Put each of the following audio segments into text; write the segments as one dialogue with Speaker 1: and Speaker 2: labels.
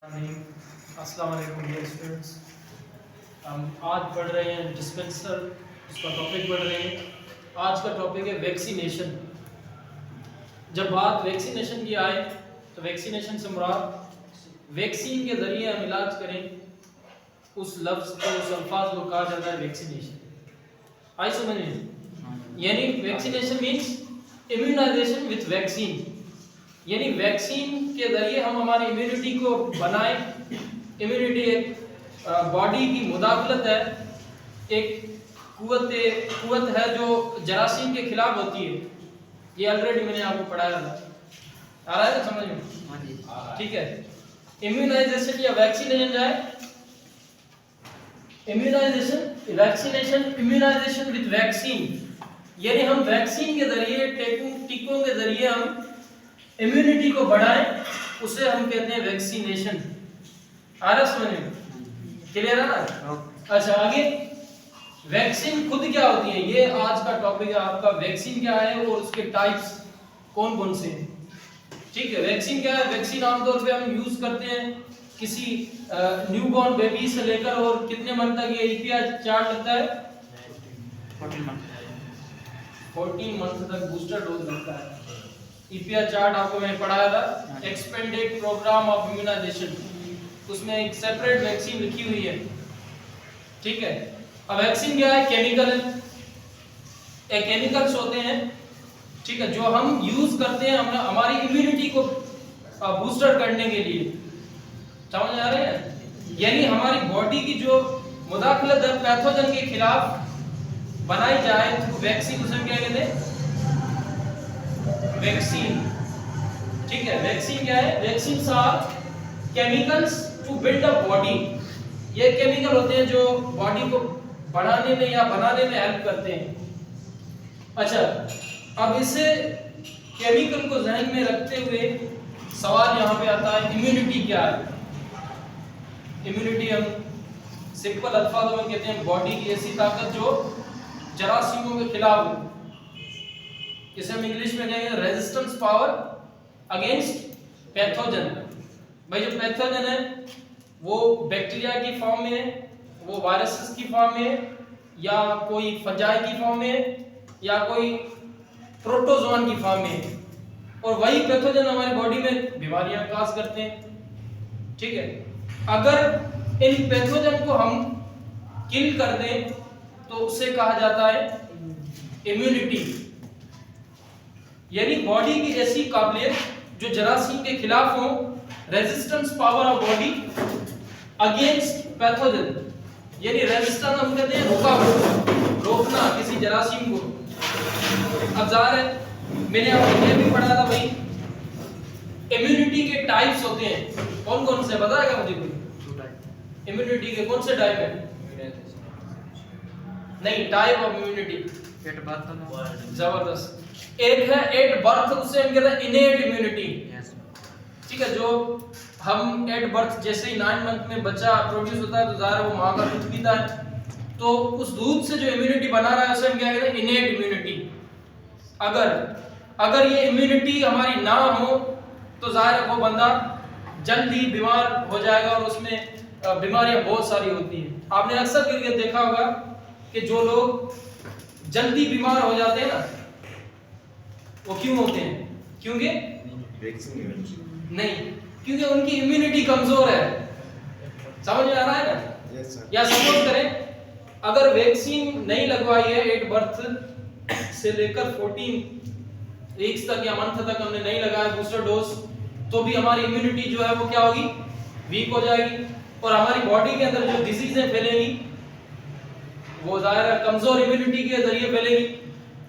Speaker 1: अस्सलाम वालेकुम dear students. हम आज पढ़ रहे हैं डिस्पेंसर, उसका टॉपिक पढ़ रहे हैं। आज का टॉपिक है वैक्सीनेशन। जब बात वैक्सीनेशन की आए तो वैक्सीनेशन से मुराद वैक्सीन के ज़रिए हम इलाज करें, उस लफ्ज़ को, उस अल्फाज को कहा जाता है वैक्सीनेशन। आई समझ में? यानी vaccination means immunization with vaccine, यानी वैक्सीन के जरिए हम हमारी इम्यूनिटी को बनाएं। इम्यूनिटी एक बॉडी की मुदाखलत है, एक कुव्वत है जो जरासीम के खिलाफ होती है। ये ऑलरेडी मैंने आपको पढ़ाया था, आ रहा है ना समझ में? ठीक है। इम्यूनाइजेशन या वैक्सीनेशन जाए, immunization, vaccination, immunization with vaccine, यानी हम वैक्सीन के जरिए, टीकों के जरिए हम इम्यूनिटी को बढ़ाएं, उसे हम कहते हैं वैक्सीनेशन। आ रहा समझ में? क्लियर है ना? अच्छा, आगे वैक्सीन खुद क्या होती है, ये आज का टॉपिक है आपका। वैक्सीन क्या है और उसके टाइप्स कौन कौन से हैं। ठीक है, वैक्सीन क्या है? वैक्सीन आमतौर पे हम यूज करते हैं किसी न्यूबॉर्न बेबी से लेकर और कितने मंथ तक ये ईपीआर चार्ट लगता है? 14 मंथ तक बूस्टर डोज लगता है। ईपीआर चार्ट आपको मैंने पढ़ाया था, एक्सपेंडेड प्रोग्राम ऑफ इम्यूनाइजेशन, उसमें एक सेपरेट वैक्सीन लिखी हुई है। ठीक है। अब वैक्सीन क्या है? केमिकल है, केमिकल्स होते हैं, ठीक है, जो हम यूज करते हैं हमारी इम्यूनिटी को बूस्टर करने के लिए। समझ आ रहे हैं? यानी हमारी बॉडी की जो मुदाखलत है पैथोजन के खिलाफ बनाई जाए तो वैक्सीन, उसे क्या कहते हैं? वैक्सीन। ठीक है। वैक्सीन क्या है? Vaccine are chemicals to build a body. ये केमिकल होते हैं जो बॉडी को बढ़ाने में या बनाने में हेल्प करते हैं। अच्छा, अब इसे केमिकल को ध्यान में रखते हुए सवाल यहाँ पे आता है, इम्यूनिटी क्या है? इम्यूनिटी हम सिंपल अल्फाजों में कहते हैं बॉडी की ऐसी ताकत जो जरासीमों के खिलाफ हो। इसे हम इंग्लिश में कहेंगे रेजिस्टेंस पावर अगेंस्ट पैथोजन। भाई जो पैथोजन है वो बैक्टीरिया की फॉर्म में है, वो वायरसेस की फॉर्म में है, या कोई फंजाई की फॉर्म में है, या कोई प्रोटोजोन की फॉर्म में है, और वही पैथोजन हमारी बॉडी में बीमारियां काज करते हैं। ठीक है। अगर इन पैथोजन को हम किल कर दें तो उसे कहा जाता है इम्यूनिटी, यानी बॉडी की ऐसी काबिलियत जो जरासीम के खिलाफ हो, resistance power of body against pathogen, यानी रेजिस्टेंस हम कहते हैं रोकना किसी जरासीम को। अब जाहिर है मैंने आपको ये भी पढ़ा था भाई, इम्यूनिटी के टाइप्स होते हैं, कौन कौन से बताएगा मुझे कोई? इम्यूनिटी के कौन से टाइप है? नहीं, टाइप ऑफ इम्यूनिटी जबरदस्त। एक है एट बर्थ, उसे हम कहते हैं इनेट इम्यूनिटी। ठीक है, जो हम एट बर्थ, जैसे ही 9 मंथ में बच्चा प्रोड्यूस होता है तो जाहिर वो माँ का दूध पीता है, तो उस दूध से जो इम्यूनिटी बना रहा है उसे हम क्या कहते हैं? Innate immunity. अगर ये इम्यूनिटी हमारी ना हो तो जाहिर वो बंदा जल्दी बीमार हो जाएगा, और उसमें बीमारियां बहुत सारी होती हैं। आपने अक्सर करके देखा होगा कि जो लोग जल्दी बीमार हो जाते हैं ना, वो क्यों होते हैं? क्योंकि नहीं, क्योंकि उनकी इम्यूनिटी कमजोर है। समझ में आ रहा है ना? yes, या सपोज करें अगर वैक्सीन नहीं लगवाई है, 8 बर्थ से लेकर 14 वीक्स तक या मंथ तक हमने नहीं लगाया बूस्टर डोज, तो भी हमारी इम्यूनिटी जो है वो क्या होगी? वीक हो जाएगी, और हमारी बॉडी के अंदर जो डिजीजें फैलेंगी वो जाहिर है कमजोर इम्यूनिटी के जरिए फैलेगी।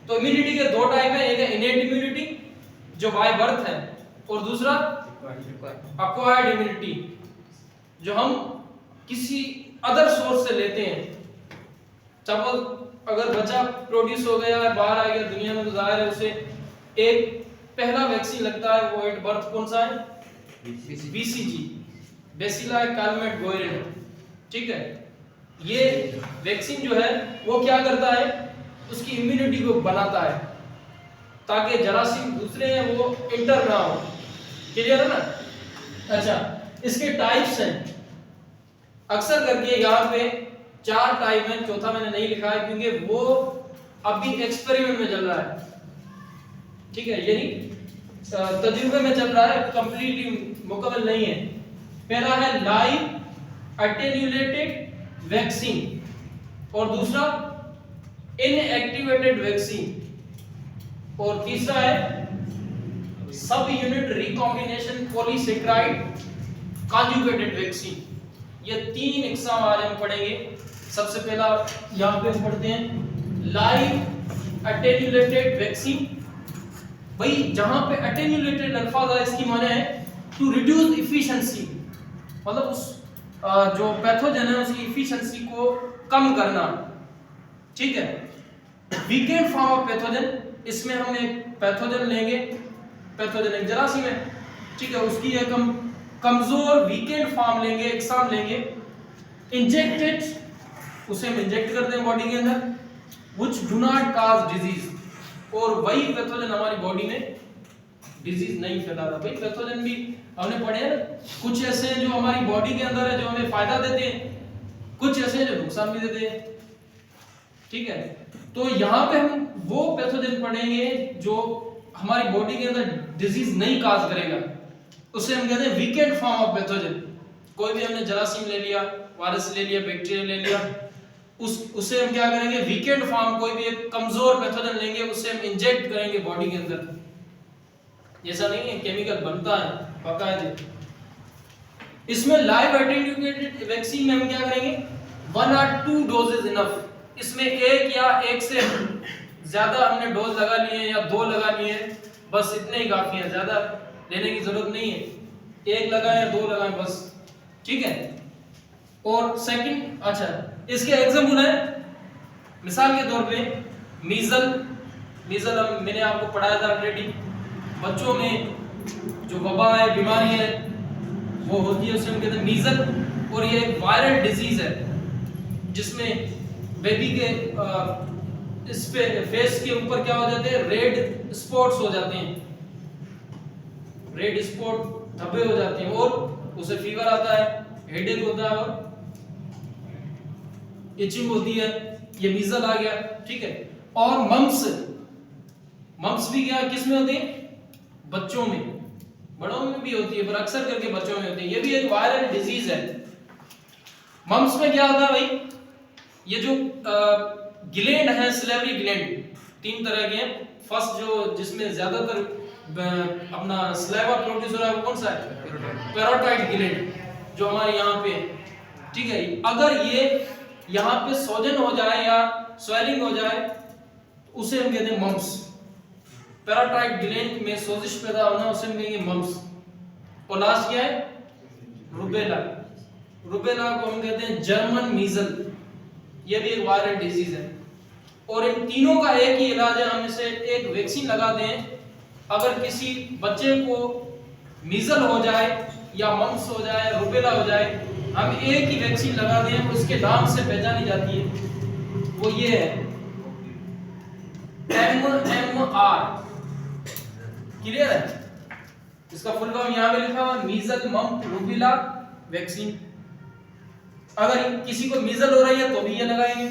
Speaker 1: तो इम्यूनिटी के दो टाइप है, एक है इनेट इम्यूनिटी जो बाय बर्थ है, और दूसरा एक्वायर्ड इम्यूनिटी जो हम किसी अदर सोर्स से लेते हैं। सपोज अगर बच्चा प्रोड्यूस हो गया है, बाहर आ गया दुनिया में, तो जाहिर है उसे एक पहला वैक्सीन लगता है, वो एट बर्थ कौन सा है? BCG, bacillus Calmette Guerin. ठीक है। ये वैक्सीन जो है वो क्या करता है? उसकी इम्यूनिटी को बनाता है ताकि जरासीम दूसरे हैं वो इंटर ना हो। क्लियर है ना? अच्छा, इसके टाइप्स हैं, अक्सर करके यहाँ पे 4 टाइप हैं, चौथा मैंने नहीं लिखा है क्योंकि वो अभी एक्सपेरिमेंट में चल रहा है, ठीक है, यानी तजुर्बे में चल रहा है, कंप्लीटली मुकम्मल नहीं है। पहला है लाइव अटेन्यूएटेड वैक्सीन और दूसरा इनएक्टिवेटेड वैक्सीन और तीसरा है सब unit recombination polysaccharide conjugated vaccine. ये 3 एग्जाम आज हम पढ़ेंगे। सबसे पहला यहां पे पढ़ते हैं लाइव अटेन्यूएटेड वैक्सीन। भाई जहां पे अटेन्यूएटेड अल्फाज है इसकी माने है टू रिड्यूस एफिशिएंसी, मतलब उस जो पैथोजन है उसकी एफिशिएंसी को कम करना, ठीक है। वीकेंड फॉर्म ऑफ पैथोजन, इसमें हम एक पैथोजन लेंगे, पैथोजन एक जरासीम है, ठीक है, उसकी एक हम कमजोर वीकेंड फॉर्म लेंगे, एग्जाम लेंगे, इंजेक्टेड, उसे हम इंजेक्ट करते हैं बॉडी के अंदर, which do not cause disease, और वही पैथोजन हमारी बॉडी में डिजीज नहीं फैलाता। भाई पैथोजन भी हमने पढ़े हैं, कुछ ऐसे हैं जो हमारी बॉडी के अंदर है जो हमें फायदा देते हैं, कुछ ऐसे हैं जो नुकसान भी देते हैं, ठीक है। तो यहाँ पे हम वो पैथोजन पढ़ेंगे जो हमारी बॉडी के अंदर डिजीज नहीं काज करेगा, उसे हम कहते हैं वीकेंड फॉर्म ऑफ पैथोजन। कोई भी हमने जरासीम ले लिया, वायरस ले लिया, बैक्टीरिया ले लिया, उसे हम क्या करेंगे, वीकेंड फॉर्म कोई भी एक कमजोर पैथोजन लेंगे, उसे हम इंजेक्ट करेंगे बॉडी के अंदर। ऐसा नहीं है, केमिकल बनता है बाकायदे। इसमें लाइव अटेन्यूएटेड वैक्सीन में हम क्या करेंगे, 1 or 2 डोजेज इनफ। इसमें एक या एक से ज्यादा हमने डोज लगा लिए हैं या 2 लगा लिए हैं, बस इतने ही काफी है, ज्यादा लेने की जरूरत नहीं है, 1 लगाएं या 2 लगाएं बस, ठीक है। और सेकंड, अच्छा इसके एग्जांपल है, मिसाल के तौर पे मीजल मैंने आपको पढ़ाया था ऑलरेडी, बच्चों में जो वबा है, बीमारी है वो होती है, उसे हम कहते हैं मीजल, और ये एक वायरल डिजीज है जिसमें बेबी के इस पे फेस के ऊपर क्या हो जाते हैं, रेड स्पॉट्स हो जाते हैं, रेड स्पॉट धब्बे हो जाते हैं, और उसे फीवर आता है, हेडेक होता है और इचिंग होती है, ये मीजल आ गया, ठीक है। और मम्स भी क्या किस में होती है, बच्चों में, बड़ों में भी होती है पर अक्सर करके बच्चों में होती है, ये भी एक वायरल डिजीज है। मम्स में क्या होता है भाई, ये जो ग्लैंड है, सिलेवरी ग्लैंड 3 तरह के हैं। फर्स्ट जो जिसमें ज्यादातर अपना स्लाइवा प्रोड्यूस हो रहा है वो कौन सा है, पैरोटाइड ग्लैंड, जो हमारे यहाँ पे, ठीक है। अगर ये यहाँ पे सोजन हो जाए या स्वेलिंग हो जाए उसे हम कहते हैं मम्स। पैराटाइड ग्लैंड में सोजिश पैदा होना उसे हम कहेंगे मम्स। और लास्ट क्या है, रुबेला। रुबेला को हम कहते हैं जर्मन मीजल, ये भी एक वायरल डिजीज है। और इन तीनों का एक ही इलाज है, हम इसे एक वैक्सीन लगाते हैं। अगर किसी बच्चे को मीजल हो जाए या मम्स हो जाए, रुबेला हो जाए, हम एक ही वैक्सीन लगाते हैं, उसके नाम से पहचानी जाती है, वो ये है MMR। क्लियर है, इसका फुल फॉर्म यहाँ पे लिखा हुआ, मीजल मम्प रुबेला वैक्सीन। अगर किसी को मीजल हो रही है तो भी ये लगाएंगे,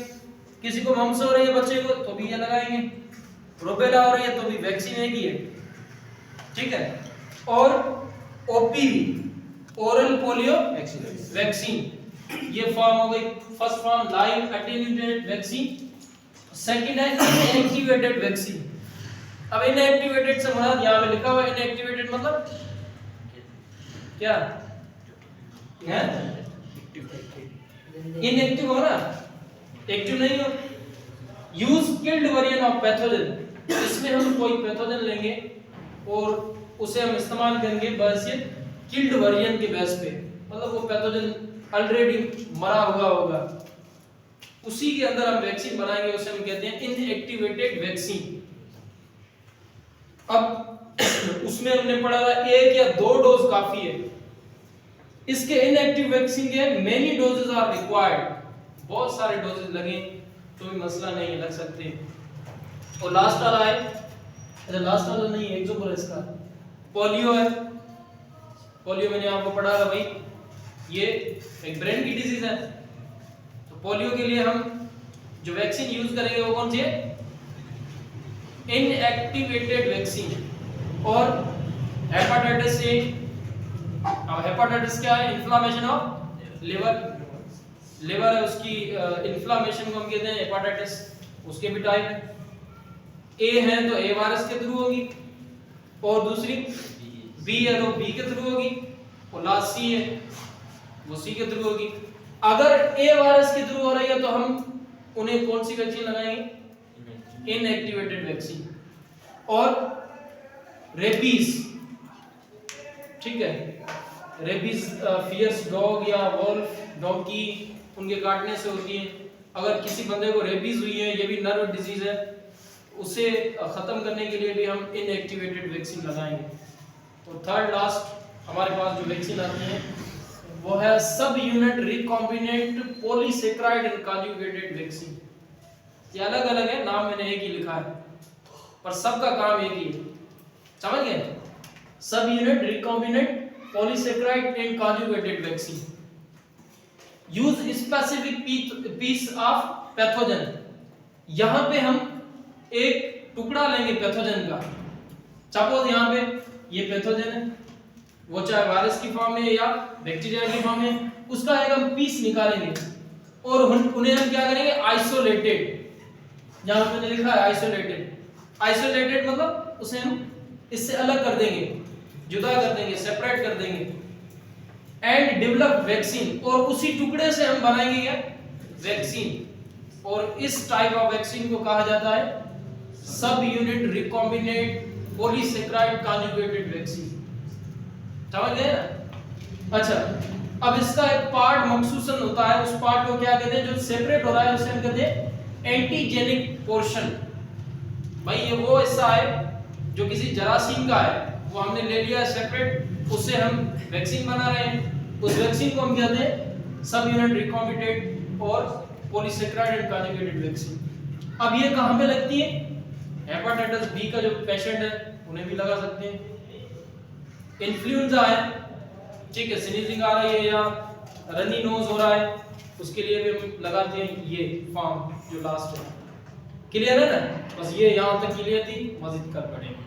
Speaker 1: किसी को मम्स हो रही है बच्चे को तो भी ये लगाएंगे, रुबेला हो रही है तो भी वैक्सीन एक ही है, ठीक है। और ओपीवी, ओरल पोलियो वैक्सीन, ये फॉर्म हो गई। First form live attenuated vaccine, second है इनएक्टिवेटेड वैक्सीन। अब इनएक्टिवेटेड से मुराद यहां पे लिखा हुआ है, इनएक्टिवेटेड मतलब क्या है, इनएक्टिव हो ना, एक्टिव नहीं हो। Use killed variant of pathogen, इसमें हम कोई पैथोजन लेंगे और उसे हम इस्तेमाल करेंगे बस ये किल्ड वेरिएंट के बेस पे, मतलब वो पैथोजन ऑलरेडी मरा हुआ होगा, उसी के अंदर हम वैक्सीन बनाएंगे, उसे हम कहते हैं इनएक्टिवेटेड वैक्सीन। अब उसमें हमने पढ़ा था 1 या 2 डोज काफी है। इसके इनएक्टिव वैक्सीन के मेनी डोजेस आर रिक्वायर्ड, बहुत सारे डोजेस लगे तो भी मसला नहीं, लग सकते। और लास्ट वाला है, अच्छा लास्ट वाला नहीं, एग्जांपल है इसका, पोलियो है। पोलियो मैंने आपको पढ़ा था भाई, ये एक ब्रेन की डिजीज है। तो पोलियो के लिए हम जो वैक्सीन यूज करेंगे वो कौन सी है? Inactivated vaccine. और हेपेटाइटिस ए, अब हेपेटाइटिस क्या है? इन्फ्लामेशन ऑफ लिवर, लिवर है उसकी इन्फ्लामेशन को हम कहते हैं हेपेटाइटिस, उसके भी टाइप है। ए है तो ए वायरस के थ्रू होगी, और दूसरी बी है तो बी के थ्रू होगी, और लास्ट सी है वो सी के थ्रू होगी। अगर ए वायरस के थ्रू हो रही है तो हम उन्हें कौन सी वैक्सीन लगाएंगे? Inactivated vaccine. और रेबीज, ठीक है, रेबीज फियर्स डॉग या वॉल्फ, डॉगी, उनके काटने से होती है। अगर किसी बंदे को रेबीज हुई है, ये भी नर्व डिजीज है, उसे खत्म करने के लिए भी हम इनएक्टिवेटेड वैक्सीन लगाएंगे। तो थर्ड लास्ट हमारे पास जो वैक्सीन आती है वो है सब unit recombinant polysaccharide and conjugated vaccine. ये अलग अलग है, नाम मैंने एक ही लिखा है पर सबका काम एक ही है, समझ गए? Subunit recombinant polysaccharide and conjugated vaccine use specific piece of pathogen. यहां पे हम एक टुकड़ा लेंगे पैथोजन का। सपोज यहां पे ये पैथोजन है, वो चाहे वायरस की फॉर्म में या बैक्टीरिया की फॉर्म में, उसका एक हम पीस निकालेंगे और उन्हें हम क्या करेंगे? आइसोलेटेड। यहां पे लिखा है आइसोलेटेड। आइसोलेटेड मतलब उसे हम इससे अलग कर देंगे, जुदा कर देंगे, सेपरेट कर देंगे। एंड डेवलप वैक्सीन, और उसी टुकड़े से हम बनाएंगे क्या? वैक्सीन। और इस टाइप ऑफ वैक्सीन को कहा जाता है सब unit recombinant polysaccharide conjugated vaccine. समझ गए ना? अच्छा, अब इसका एक पार्ट मखसूसन होता है, उस पार्ट को क्या कहते हैं? जो सेपरेट हो रहा है उसे हम कहते हैं एंटीजेनिक पोर्शन। भाई ये वो हिस्सा है जो किसी जरासीम का है, वो हमने ले लिया सेपरेट, उससे हम वैक्सीन बना रहे हैं। उस वैक्सीन को हम कहते हैं सब यूनिट रिकॉम्बिनेंट और पॉलीसेकेराइड एंड कॉन्जुगेटेड वैक्सीन। अब ये कहां पे लगती है? हेपेटाइटिस बी का जो पेशेंट है उन्हें भी लगा सकते हैं। इन्फ्लुएंजा है, ठीक है, स्नीजिंग आ रही है या रनी नोज हो रहा है, उसके लिए भी हम लगाते हैं ये फॉर्म जो लास्ट है। क्लियर है ना? बस ये यहां तक क्लियर थी, मजीद कर पड़ेगा।